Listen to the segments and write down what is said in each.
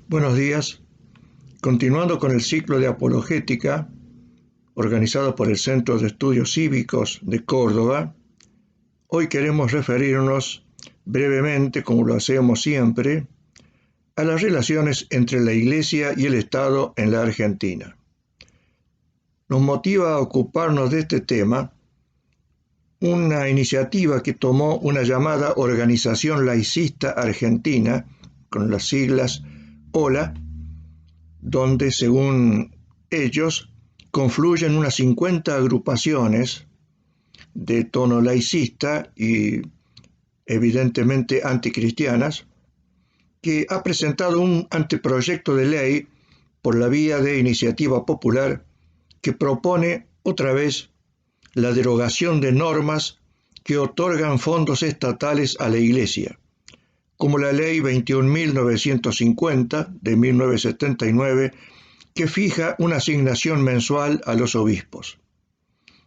Buenos días. Continuando con el ciclo de apologética organizado por el Centro de Estudios Cívicos de Córdoba, hoy queremos referirnos brevemente, como lo hacemos siempre, a las relaciones entre la Iglesia y el Estado en la Argentina. Nos motiva a ocuparnos de este tema una iniciativa que tomó una llamada Organización Laicista Argentina, con las siglas OLA, donde, según ellos, confluyen unas 50 agrupaciones de tono laicista y evidentemente anticristianas, que ha presentado un anteproyecto de ley por la vía de iniciativa popular que propone otra vez la derogación de normas que otorgan fondos estatales a la Iglesia, como la Ley 21.950 de 1979, que fija una asignación mensual a los obispos.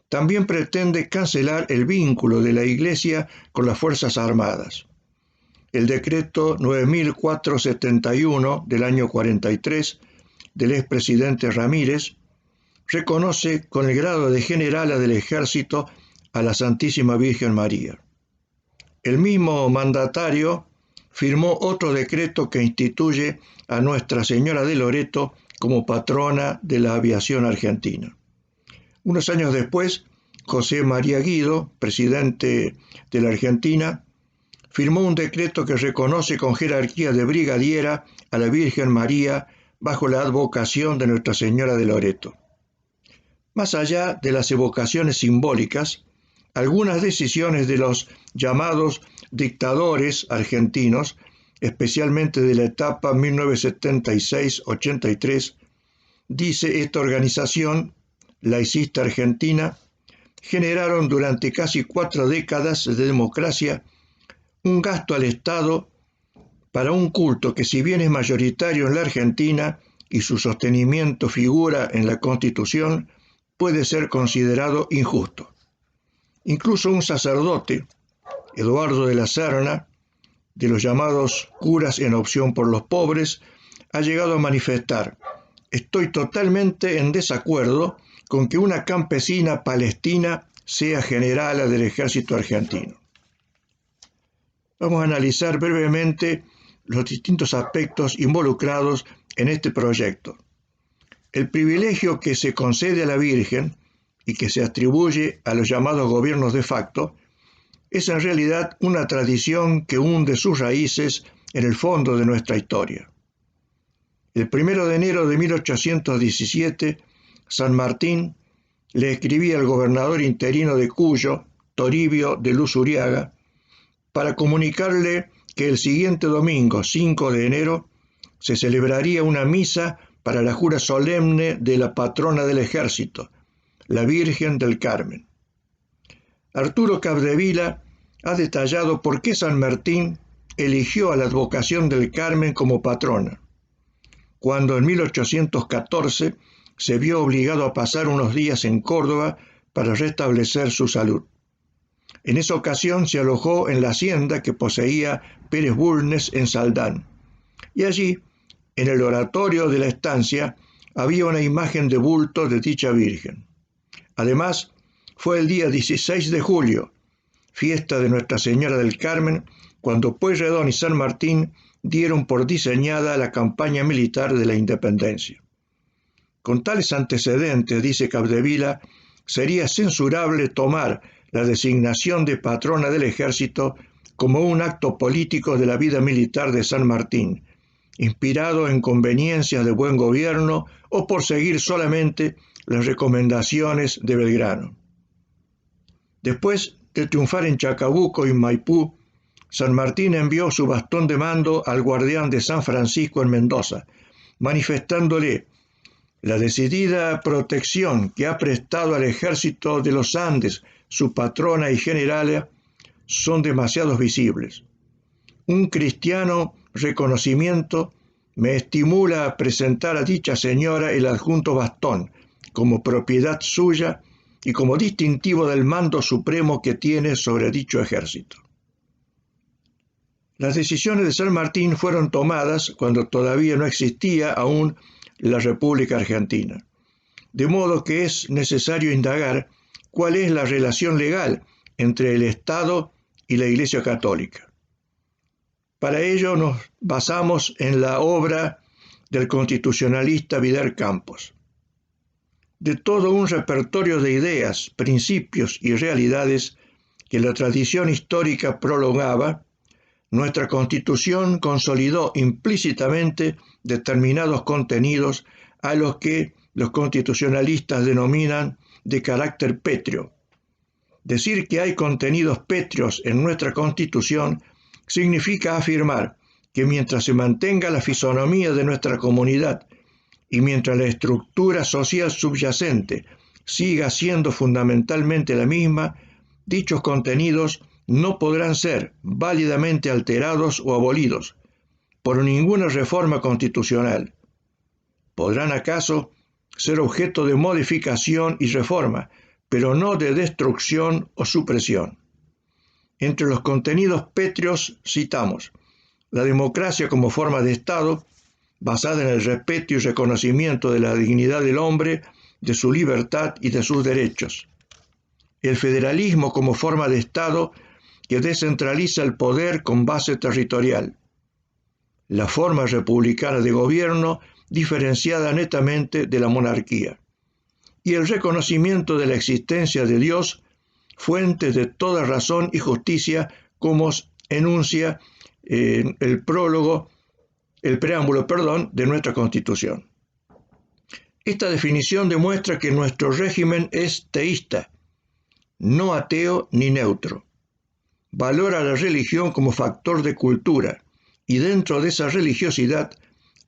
También pretende cancelar el vínculo de la Iglesia con las Fuerzas Armadas. El decreto 9471 del año 43 del expresidente Ramírez reconoce con el grado de generala del Ejército a la Santísima Virgen María. El mismo mandatario firmó otro decreto que instituye a Nuestra Señora de Loreto como patrona de la aviación argentina. Unos años después, José María Guido, presidente de la Argentina, firmó un decreto que reconoce con jerarquía de brigadiera a la Virgen María bajo la advocación de Nuestra Señora de Loreto. Más allá de las evocaciones simbólicas, algunas decisiones de los llamados dictadores argentinos, especialmente de la etapa 1976-83, dice esta organización laicista argentina, generaron durante casi 4 décadas de democracia un gasto al Estado para un culto que, si bien es mayoritario en la Argentina y su sostenimiento figura en la Constitución, puede ser considerado injusto. Incluso un sacerdote, Eduardo de la Serna, de los llamados curas en opción por los pobres, ha llegado a manifestar: estoy totalmente en desacuerdo con que una campesina palestina sea generala del ejército argentino. Vamos a analizar brevemente los distintos aspectos involucrados en este proyecto. El privilegio que se concede a la Virgen y que se atribuye a los llamados gobiernos de facto es en realidad una tradición que hunde sus raíces en el fondo de nuestra historia. El 1 de enero de 1817, San Martín le escribía al gobernador interino de Cuyo, Toribio de Luzuriaga, para comunicarle que el siguiente domingo, 5 de enero, se celebraría una misa para la jura solemne de la patrona del ejército, la Virgen del Carmen. Arturo Capdevila ha detallado por qué San Martín eligió a la advocación del Carmen como patrona, cuando en 1814 se vio obligado a pasar unos días en Córdoba para restablecer su salud. En esa ocasión se alojó en la hacienda que poseía Pérez Bulnes en Saldán, y allí, en el oratorio de la estancia, había una imagen de bulto de dicha Virgen. Además, fue el día 16 de julio, fiesta de Nuestra Señora del Carmen, cuando Pueyrredón y San Martín dieron por diseñada la campaña militar de la independencia. Con tales antecedentes, dice Capdevila, sería censurable tomar la designación de patrona del ejército como un acto político de la vida militar de San Martín, inspirado en conveniencias de buen gobierno o por seguir solamente las recomendaciones de Belgrano. Después de triunfar en Chacabuco y Maipú, San Martín envió su bastón de mando al guardián de San Francisco en Mendoza, manifestándole: la decidida protección que ha prestado al ejército de los Andes, su patrona y generala, son demasiado visibles. Un cristiano reconocimiento me estimula a presentar a dicha señora el adjunto bastón como propiedad suya y como distintivo del mando supremo que tiene sobre dicho ejército. Las decisiones de San Martín fueron tomadas cuando todavía no existía aún la República Argentina, de modo que es necesario indagar cuál es la relación legal entre el Estado y la Iglesia Católica. Para ello nos basamos en la obra del constitucionalista Vidal Campos. De todo un repertorio de ideas, principios y realidades que la tradición histórica prolongaba, nuestra Constitución consolidó implícitamente determinados contenidos a los que los constitucionalistas denominan de carácter pétreo. Decir que hay contenidos pétreos en nuestra Constitución significa afirmar que mientras se mantenga la fisonomía de nuestra comunidad y mientras la estructura social subyacente siga siendo fundamentalmente la misma, dichos contenidos no podrán ser válidamente alterados o abolidos por ninguna reforma constitucional. Podrán acaso ser objeto de modificación y reforma, pero no de destrucción o supresión. Entre los contenidos pétreos citamos la democracia como forma de Estado, basada en el respeto y reconocimiento de la dignidad del hombre, de su libertad y de sus derechos. El federalismo como forma de Estado que descentraliza el poder con base territorial. La forma republicana de gobierno diferenciada netamente de la monarquía. Y el reconocimiento de la existencia de Dios, fuente de toda razón y justicia, como enuncia el preámbulo de nuestra Constitución. Esta definición demuestra que nuestro régimen es teísta, no ateo ni neutro. Valora la religión como factor de cultura y dentro de esa religiosidad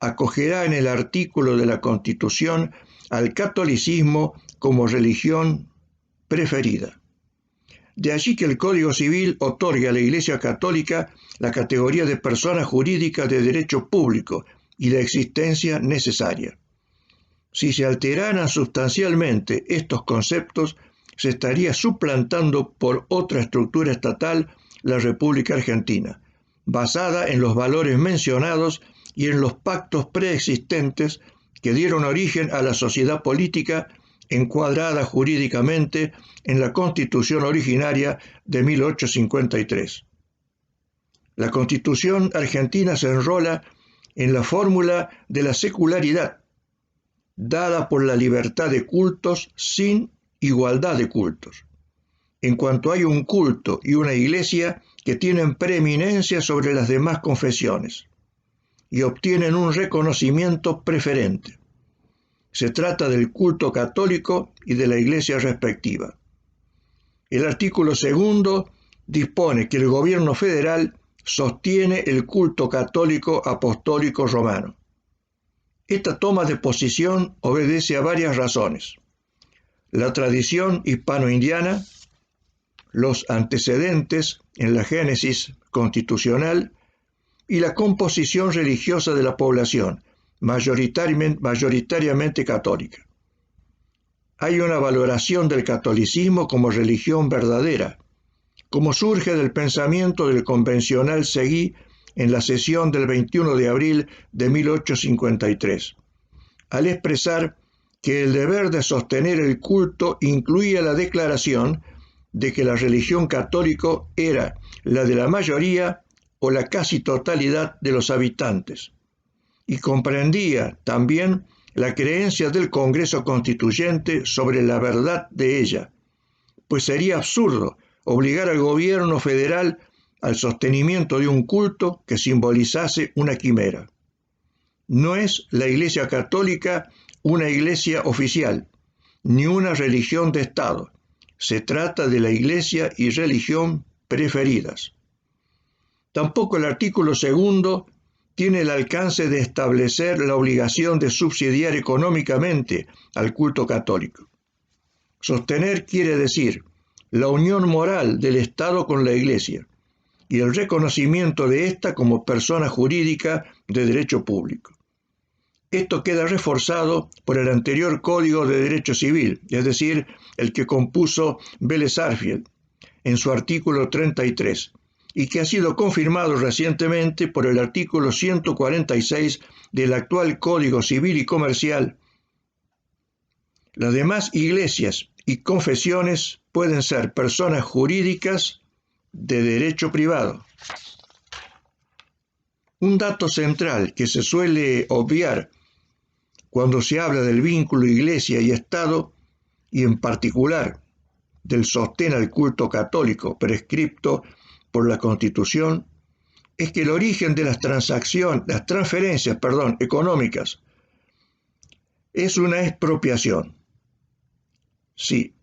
acogerá en el artículo de la Constitución al catolicismo como religión preferida. De allí que el Código Civil otorgue a la Iglesia Católica la categoría de persona jurídica de derecho público y la existencia necesaria. Si se alteraran sustancialmente estos conceptos, se estaría suplantando por otra estructura estatal la República Argentina, basada en los valores mencionados y en los pactos preexistentes que dieron origen a la sociedad política encuadrada jurídicamente en la Constitución originaria de 1853. La Constitución argentina se enrola en la fórmula de la secularidad, dada por la libertad de cultos sin igualdad de cultos. En cuanto hay un culto y una iglesia que tienen preeminencia sobre las demás confesiones y obtienen un reconocimiento preferente. Se trata del culto católico y de la iglesia respectiva. El artículo 2 dispone que el gobierno federal sostiene el culto católico apostólico romano. Esta toma de posición obedece a varias razones: la tradición hispano-indiana, los antecedentes en la génesis constitucional y la composición religiosa de la población, mayoritariamente católica. Hay una valoración del catolicismo como religión verdadera, como surge del pensamiento del convencional Seguí en la sesión del 21 de abril de 1853, al expresar que el deber de sostener el culto incluía la declaración de que la religión católica era la de la mayoría o la casi totalidad de los habitantes, y comprendía también la creencia del Congreso Constituyente sobre la verdad de ella, pues sería absurdo obligar al gobierno federal al sostenimiento de un culto que simbolizase una quimera. No es la Iglesia Católica una iglesia oficial, ni una religión de Estado. Se trata de la iglesia y religión preferidas. Tampoco el artículo 2 tiene el alcance de establecer la obligación de subsidiar económicamente al culto católico. Sostener quiere decir la unión moral del Estado con la Iglesia y el reconocimiento de ésta como persona jurídica de derecho público. Esto queda reforzado por el anterior Código de Derecho Civil, es decir, el que compuso Vélez Sarsfield, en su artículo 33, y que ha sido confirmado recientemente por el artículo 146 del actual Código Civil y Comercial. Las demás iglesias y confesiones pueden ser personas jurídicas de derecho privado. Un dato central que se suele obviar cuando se habla del vínculo Iglesia y Estado, y en particular del sostén al culto católico prescripto por la Constitución, es que el origen de las transferencias económicas es una expropiación. Sí,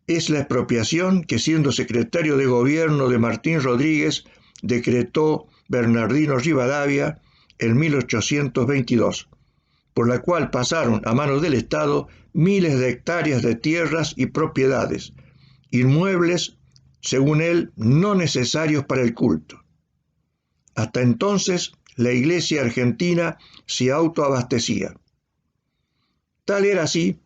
es la expropiación que, siendo secretario de gobierno de Martín Rodríguez, decretó Bernardino Rivadavia en 1822, por la cual pasaron a manos del Estado miles de hectáreas de tierras y propiedades, inmuebles, según él, no necesarios para el culto. Hasta entonces, la Iglesia argentina se autoabastecía. Tal era así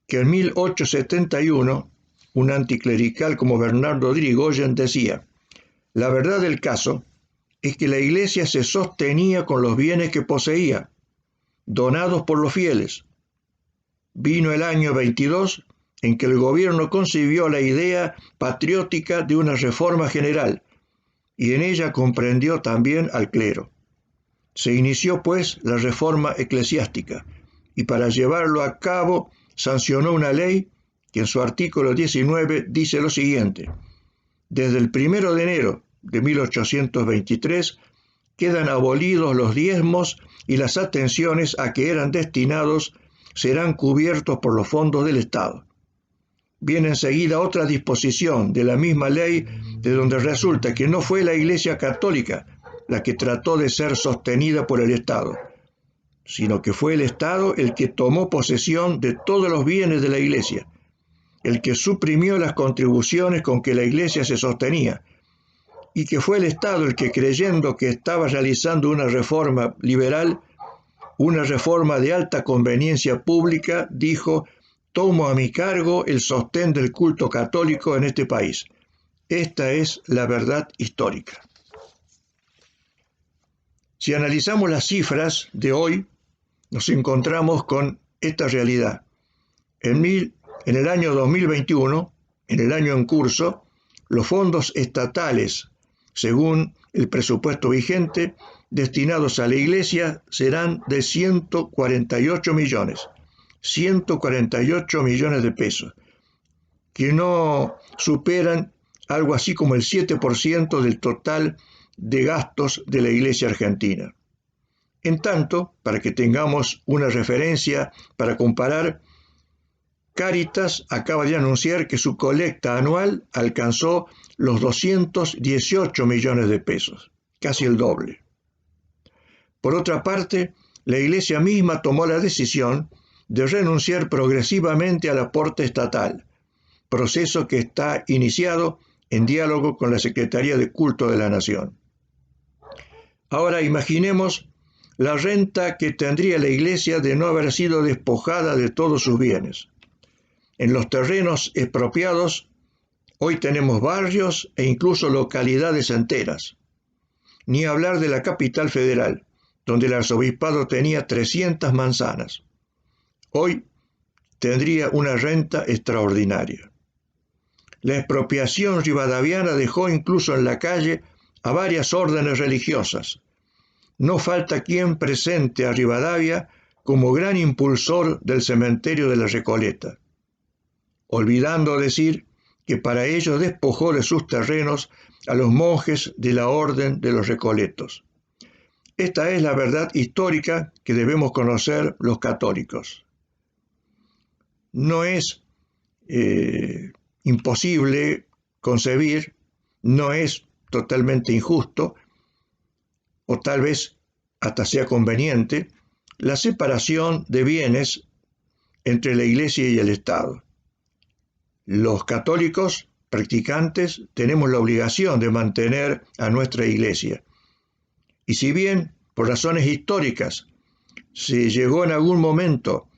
que en 1871, un anticlerical como Bernardo de Irigoyen decía: la verdad del caso es que la Iglesia se sostenía con los bienes que poseía, donados por los fieles. Vino el año 22 en que el gobierno concibió la idea patriótica de una reforma general, y en ella comprendió también al clero. Se inició, pues, la reforma eclesiástica, y para llevarlo a cabo sancionó una ley que en su artículo 19 dice lo siguiente: desde el 1 de enero de 1823 quedan abolidos los diezmos y las atenciones a que eran destinados serán cubiertos por los fondos del Estado. Viene enseguida otra disposición de la misma ley, de donde resulta que no fue la Iglesia Católica la que trató de ser sostenida por el Estado, sino que fue el Estado el que tomó posesión de todos los bienes de la Iglesia, el que suprimió las contribuciones con que la Iglesia se sostenía, y que fue el Estado el que, creyendo que estaba realizando una reforma liberal, una reforma de alta conveniencia pública, dijo: tomo a mi cargo el sostén del culto católico en este país. Esta es la verdad histórica. Si analizamos las cifras de hoy, nos encontramos con esta realidad. En el año 2021, en el año en curso, los fondos estatales, según el presupuesto vigente, destinados a la Iglesia serán de 148 millones. 148 millones de pesos, que no superan algo así como el 7% del total de gastos de la Iglesia argentina. En tanto, para que tengamos una referencia para comparar, Cáritas acaba de anunciar que su colecta anual alcanzó los 218 millones de pesos, casi el doble. Por otra parte, la Iglesia misma tomó la decisión de renunciar progresivamente al aporte estatal, proceso que está iniciado en diálogo con la Secretaría de Culto de la Nación. Ahora imaginemos la renta que tendría la Iglesia de no haber sido despojada de todos sus bienes. En los terrenos expropiados, hoy tenemos barrios e incluso localidades enteras. Ni hablar de la capital federal, donde el arzobispado tenía 300 manzanas. Hoy tendría una renta extraordinaria. La expropiación rivadaviana dejó incluso en la calle a varias órdenes religiosas. No falta quien presente a Rivadavia como gran impulsor del cementerio de la Recoleta, olvidando decir que para ello despojó de sus terrenos a los monjes de la Orden de los Recoletos. Esta es la verdad histórica que debemos conocer los católicos. No es imposible concebir, no es totalmente injusto, o tal vez hasta sea conveniente, la separación de bienes entre la Iglesia y el Estado. Los católicos practicantes tenemos la obligación de mantener a nuestra Iglesia. Y si bien, por razones históricas, se llegó en algún momento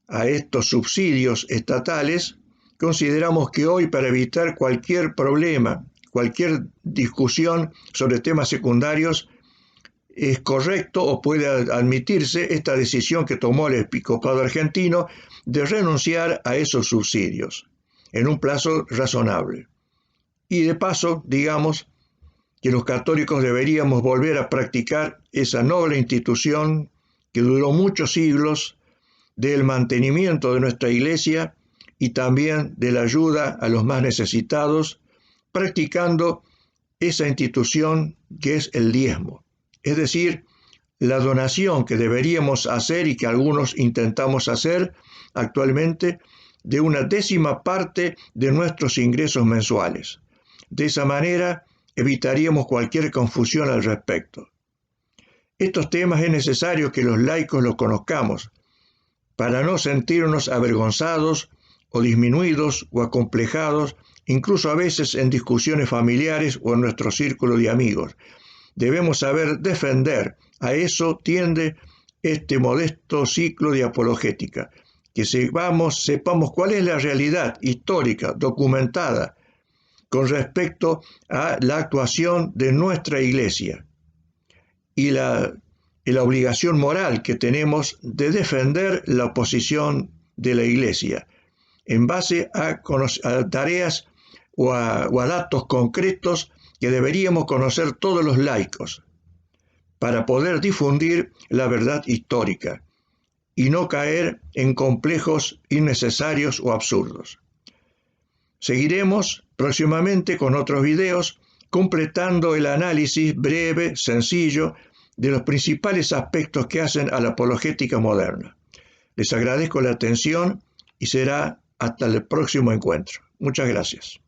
a estos subsidios estatales, consideramos que hoy, para evitar cualquier problema, cualquier discusión sobre temas secundarios es correcto o puede admitirse esta decisión que tomó el episcopado argentino de renunciar a esos subsidios en un plazo razonable. Y de paso, digamos que los católicos deberíamos volver a practicar esa noble institución que duró muchos siglos del mantenimiento de nuestra Iglesia y también de la ayuda a los más necesitados, practicando esa institución que es el diezmo. Es decir, la donación que deberíamos hacer y que algunos intentamos hacer actualmente de una 10ª parte de nuestros ingresos mensuales. De esa manera evitaríamos cualquier confusión al respecto. Estos temas es necesario que los laicos los conozcamos para no sentirnos avergonzados o disminuidos o acomplejados, incluso a veces en discusiones familiares o en nuestro círculo de amigos. Debemos saber defender. A eso tiende este modesto ciclo de apologética, que sepamos cuál es la realidad histórica, documentada, con respecto a la actuación de nuestra Iglesia y la obligación moral que tenemos de defender la posición de la Iglesia en base a tareas o a datos concretos que deberíamos conocer todos los laicos para poder difundir la verdad histórica y no caer en complejos innecesarios o absurdos. Seguiremos próximamente con otros videos completando el análisis breve, sencillo, de los principales aspectos que hacen a la apologética moderna. Les agradezco la atención y será hasta el próximo encuentro. Muchas gracias.